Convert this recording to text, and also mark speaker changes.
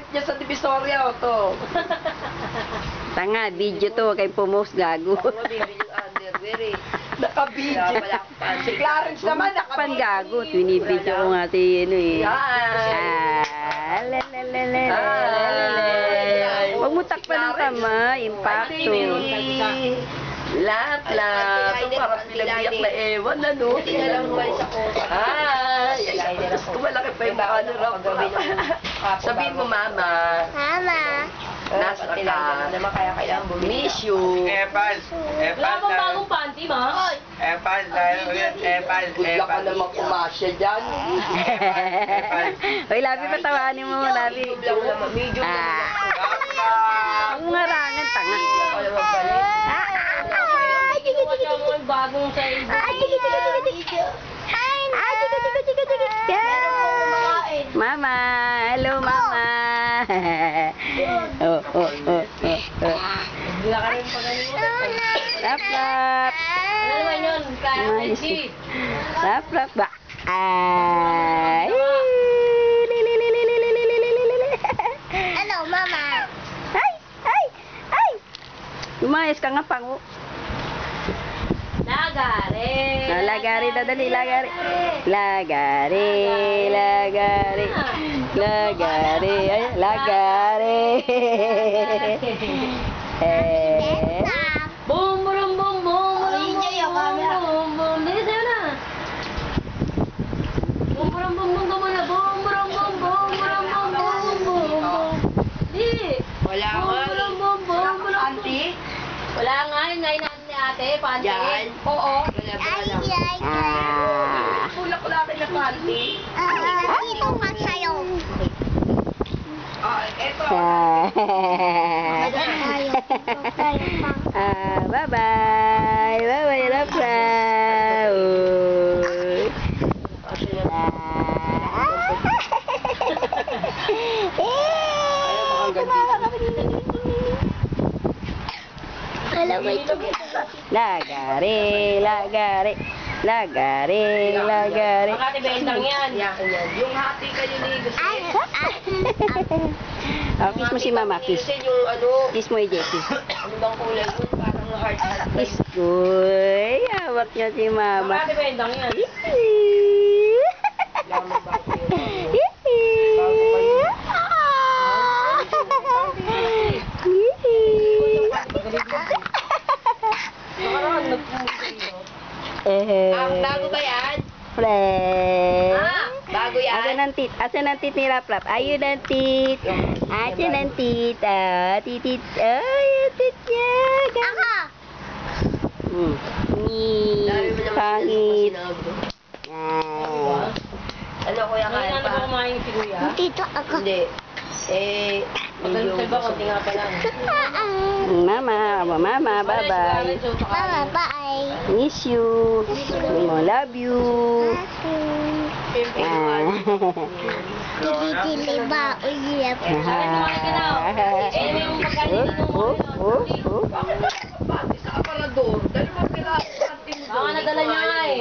Speaker 1: niya sa Divisoria, o to.
Speaker 2: Tanga, video to. Huwag kayong pumost, gago.
Speaker 3: Ako nga, bibili yung underwear eh.
Speaker 1: Naka-video.
Speaker 3: Kaya pala ako pan.
Speaker 1: Si Clarence naman,
Speaker 2: Pan
Speaker 1: naka-video.
Speaker 2: gago. Binibidyo ko nga si ano eh.
Speaker 3: Yan.
Speaker 2: Lalalala.
Speaker 3: Ay.
Speaker 2: Huwag mo takpan ng kamay. Impacto.
Speaker 3: Lahat. Ito parang pinagbiyak na ewan na no.
Speaker 1: Tingnan lang umalis ako.
Speaker 3: Ay. Kung malaki pa yung mukha ni Rob. Sabihin mo, Mama.
Speaker 4: Mama.
Speaker 3: Nasa ka.
Speaker 1: Naman kaya kailangan bumili.
Speaker 3: Miss you.
Speaker 5: Epal.
Speaker 6: Wala bang bagong panty, ma?
Speaker 5: Epal tayo ulit. Epal.
Speaker 1: Good luck ka naman kumasya dyan.
Speaker 2: Hoy, Labi, patawanin mo, Labi.
Speaker 3: Medium lang naman. Medium lang naman.
Speaker 2: Ang ngarangan, tanga.
Speaker 3: Ako naman pala.
Speaker 6: Kinuha siya mo yung bagong sa iba.
Speaker 2: Mama, hello, Mama. Oh, oh, oh, oh, oh.
Speaker 6: Wala ka rin pagalimutan.
Speaker 2: Lap, lap.
Speaker 6: Ano naman yun? Kaya
Speaker 2: Nice.
Speaker 6: LG.
Speaker 2: Lap, lap, ba? Ay.
Speaker 4: Hello, Mama.
Speaker 2: Ay, ay, ay. Lumayas ka nga, pango.
Speaker 6: Lagari.
Speaker 2: Lagari, dadali, lagari. Lagari, lagari. Lagari, ay, lagari. Eh.
Speaker 6: Boom, boom, boom, boom, boom,
Speaker 4: Enjoy yung camera.
Speaker 6: boom, boom. Dili sa'yo na. Boom, boom, boom, boom, boom, na. Boom, boom, boom, boom, boom, boom, boom, boom, boom. Di.
Speaker 1: Wala
Speaker 6: Boom,
Speaker 1: nga.
Speaker 6: boom, boom, boom,
Speaker 1: Wala
Speaker 6: boom,
Speaker 1: kang
Speaker 6: boom.
Speaker 1: panty?
Speaker 6: Wala nga yun. Ngayon natin ni ate, panty.
Speaker 1: Yan.
Speaker 6: Oo.
Speaker 1: Wala ba lang?
Speaker 2: Ah.
Speaker 1: Kulak-kulaki na panty.
Speaker 4: Dito ka sa'yo.
Speaker 1: Eto.
Speaker 2: Bye-bye. Bye-bye, lap, lap. Uy.
Speaker 4: Alam mo ito.
Speaker 2: Lagari, lagari. Lagari, lagari.
Speaker 6: Ang ate bentang yan.
Speaker 3: Yan. Yung hati kayo ni gusto.
Speaker 2: Oh, kiss mo si Mama, kiss.
Speaker 3: Kasi yung ano,
Speaker 2: Kiss mo yung Jessie.
Speaker 3: ano bang kulay yun? Parang heart.
Speaker 2: Kiss ko. Ay, hawak niya si
Speaker 6: Ang
Speaker 2: Mama.
Speaker 6: ate bentang yan.
Speaker 3: Lamang ba ko yun? Bago ba yan?
Speaker 2: Friend.
Speaker 3: Bago yan?
Speaker 2: Asan ang tit? Asan ang tit ni Laplap? Ayun ang tit. Asan ang tit? Ah, titit. Ay, ang tit niya.
Speaker 4: Ako.
Speaker 2: Ni.
Speaker 3: Dami mo naman
Speaker 2: Pangit.
Speaker 3: sinabi.
Speaker 2: Ah.
Speaker 3: Ano kuya
Speaker 6: Ngayon
Speaker 3: kain
Speaker 6: na
Speaker 3: pa?
Speaker 6: ba kumain si kuya?
Speaker 4: Dito ako.
Speaker 3: Hindi.
Speaker 6: Magalit ba? Kunti nga pa lang.
Speaker 2: Mama, mama, bye-bye.
Speaker 4: Mama, bye.
Speaker 2: Miss you. Love you. Ah.
Speaker 4: Dili ba? Uy,
Speaker 6: Sabi mo ka na. Eh, may yung pagkain
Speaker 2: Oh, oh, oh.
Speaker 1: Bakit wala kang panty sa aparador? Dahil mo piraso panty mo
Speaker 6: Baka
Speaker 1: doon.
Speaker 6: nadala niya nga eh.